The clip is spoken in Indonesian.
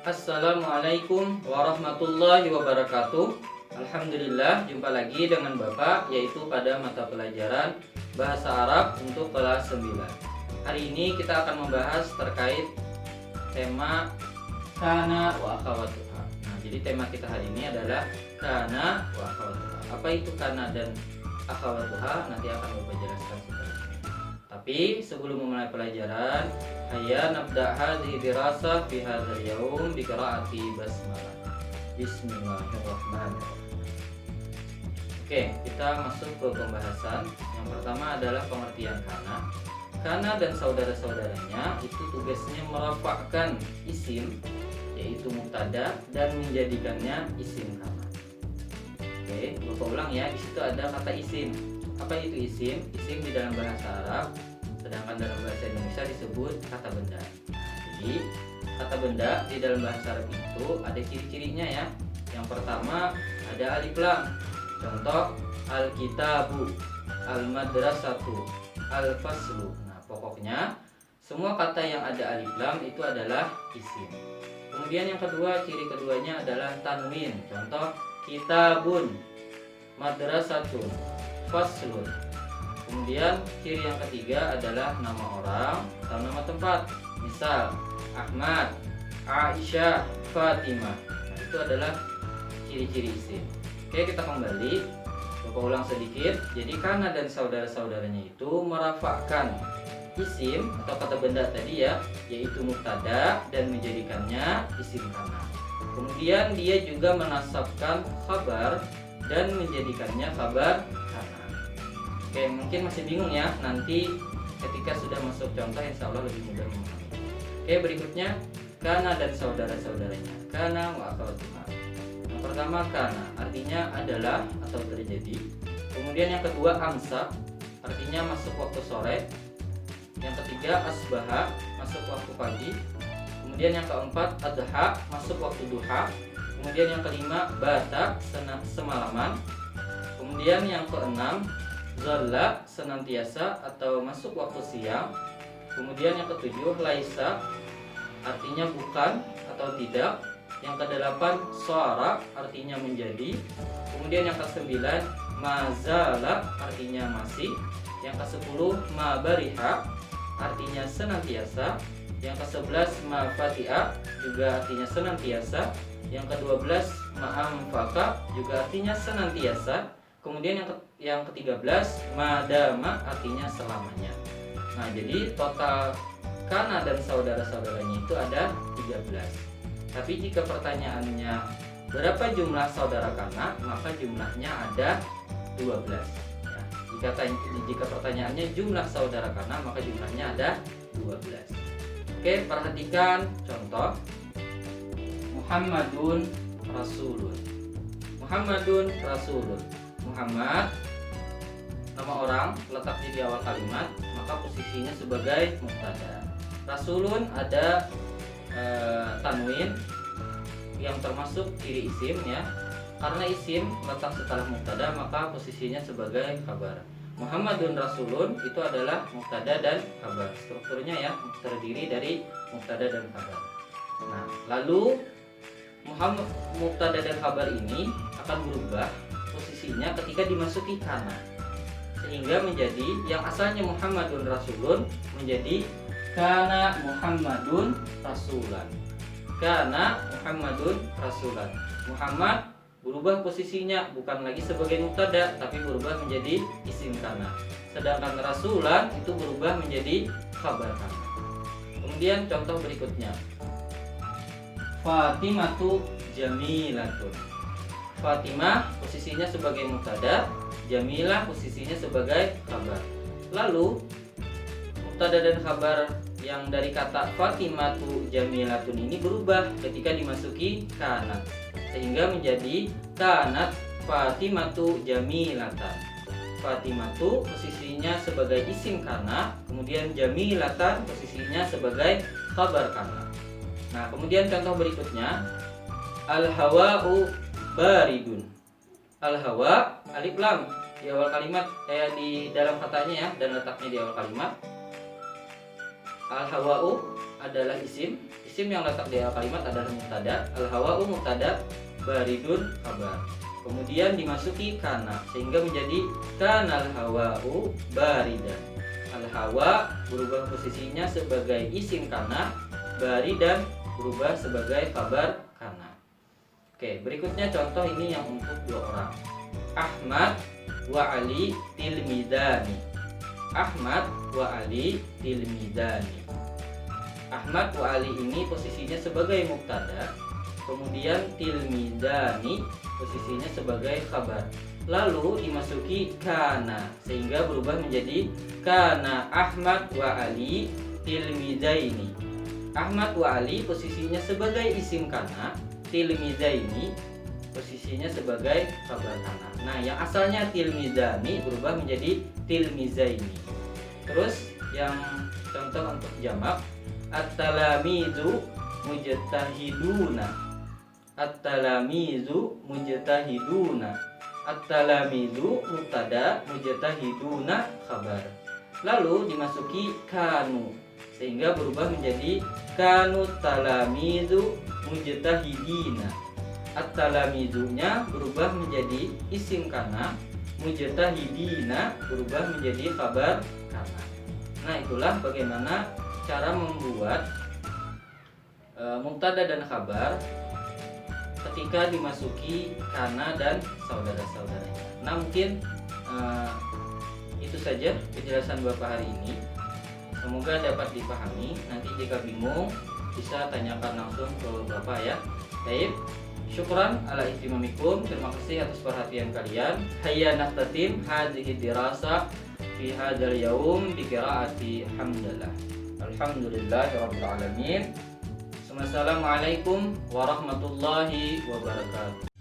Assalamualaikum warahmatullahi wabarakatuh. Alhamdulillah, jumpa lagi dengan Bapak, yaitu pada mata pelajaran Bahasa Arab untuk kelas 9. Hari ini kita akan membahas terkait tema kana wa akhawatuha. Nah, jadi tema kita hari ini adalah kana wa akhawatuha. Apa itu kana dan akhawatuha? Nanti akan Bapak jelaskan setelahnya. Tapi sebelum memulai pelajaran, hayya nabda hadhihi dirasah fi hadzal yaum bi qiraati basmalah. Bismillahirrahmanirrahim. Oke, kita masuk ke pembahasan. Yang pertama adalah pengertian kana. Kana dan saudara-saudaranya itu tugasnya merafa'kan isim, yaitu mubtada, dan menjadikannya isim kana. Oke, Bapak ulang ya. Di situ ada kata isim. Apa itu isim? Isim di dalam bahasa Arab, sedangkan dalam bahasa Indonesia disebut kata benda. Jadi kata benda di dalam bahasa Arab itu ada ciri-cirinya ya. Yang pertama ada alif lam. Contoh al-kitabu, al-madrasatu, al-faslu. Nah, pokoknya semua kata yang ada alif lam itu adalah isim. Kemudian yang kedua, ciri keduanya adalah tanwin. Contoh kitabun, madrasatun, faslun. Kemudian ciri yang ketiga adalah nama orang atau nama tempat. Misal Ahmad, Aisyah, Fatimah. Nah, itu adalah ciri-ciri isim. Oke, kita kembali. Bapak ulang sedikit. Jadi kana dan saudara-saudaranya itu merafa'kan isim atau kata benda tadi ya, yaitu mubtada, dan menjadikannya isim kana. Kemudian dia juga menasabkan khabar dan menjadikannya khabar kana. Oke, mungkin masih bingung ya. Nanti ketika sudah masuk contoh, insya Allah lebih mudah memahami. Oke, berikutnya kana dan saudara-saudaranya. Kana wa akhawatuha. Yang pertama kana, artinya adalah atau terjadi. Kemudian yang kedua amsa, artinya masuk waktu sore. Yang ketiga asbaha, masuk waktu pagi. Kemudian yang keempat adha, masuk waktu duha. Kemudian yang kelima bata, semalaman. Kemudian yang keenam zalla, senantiasa atau masuk waktu siang. Kemudian yang ketujuh laisa, artinya bukan atau tidak. Yang kedelapan shara, artinya menjadi. Kemudian yang kesembilan mazala, artinya masih. Yang kesepuluh mabariha, artinya senantiasa. Yang ke-11 mafati'a, juga artinya senantiasa. Yang ke-12 ma'amfaka, juga artinya senantiasa. Kemudian yang ke-13 madama, artinya selamanya. Nah, jadi total kana dan saudara-saudaranya itu ada 13. Tapi jika pertanyaannya berapa jumlah saudara kana, maka jumlahnya ada 12 ya. Jika pertanyaannya jumlah saudara kana, maka jumlahnya ada 12. Oke, perhatikan contoh. Muhammadun Rasulun. Muhammadun Rasulun. Muhammad nama orang, letaknya di awal kalimat, maka posisinya sebagai mubtada. Rasulun ada tanwin yang termasuk ciri isim ya. Karena isim letak setelah mubtada, maka posisinya sebagai kabar. Muhammadun Rasulun itu adalah mubtada dan kabar. Strukturnya ya terdiri dari mubtada dan kabar. Nah, lalu mubtada dan kabar ini akan berubah posisinya ketika dimasuki kana, sehingga menjadi yang asalnya Muhammadun Rasulun menjadi kana Muhammadun Rasulan. Kana Muhammadun Rasulan. Muhammad berubah posisinya, bukan lagi sebagai mubtada, tapi berubah menjadi isim kana. Sedangkan Rasulan itu berubah menjadi khabar kana. Kemudian contoh berikutnya. Fatimatu Jamilatun. Fatimah posisinya sebagai mubtada, Jamilah posisinya sebagai khabar. Lalu mubtada dan khabar yang dari kata Fatimatu Jamilatun ini berubah ketika dimasuki kanat, sehingga menjadi kanat Fatimatu Jamilatan. Fatimatu posisinya sebagai isim kana, kemudian Jamilatan posisinya sebagai khabar kana. Nah, kemudian contoh berikutnya al-hawa'u baridun. Al-hawa alif lam di awal kalimat, di dalam katanya ya, dan letaknya di awal kalimat. Al-hawa'u adalah isim isim yang letak di awal kalimat adalah mubtada, al-hawa'u mubtada, baridun khabar. Kemudian dimasuki kana sehingga menjadi kanal hawa'u baridan. Al-hawa berubah posisinya sebagai isim kana, baridan berubah sebagai kabar kana. Oke, berikutnya contoh ini yang untuk dua orang. Ahmad wa Ali tilmidani. Ahmad wa Ali tilmidani. Ahmad wa Ali ini posisinya sebagai mubtada, kemudian tilmidani posisinya sebagai khabar. Lalu dimasuki kana sehingga berubah menjadi kana Ahmad wa Ali tilmidaini. Ahmad wa Ali posisinya sebagai isim kana, tilmidaini posisinya sebagai khabar kana. Nah, yang asalnya tilmidani berubah menjadi tilmizaini. Terus yang contoh untuk jamak, at-talamizu mujtahiduna. At-talamizu mujtahiduna. At-talamizu mubtada, mujtahiduna khabar. Lalu dimasuki kanu sehingga berubah menjadi kanu talamizu mujtahidina. At-talamizunya berubah menjadi isim kana, mujtahidina berubah menjadi khabar kana. Nah, itulah bagaimana cara membuat mubtada dan khabar ketika dimasuki kana dan saudara-saudaranya. Nah, mungkin itu saja penjelasan Bapak hari ini. Semoga dapat dipahami. Nanti jika bingung bisa tanyakan langsung ke Bapak ya. Baik, syukran ala ihtimamikum. Terima kasih atas perhatian kalian. Hayya naftatim hadhihi dirasa fi hadzal yaum bi qiraati hamdalah. Alhamdulillahirabbil alamin. Wassalamualaikum warahmatullahi wabarakatuh.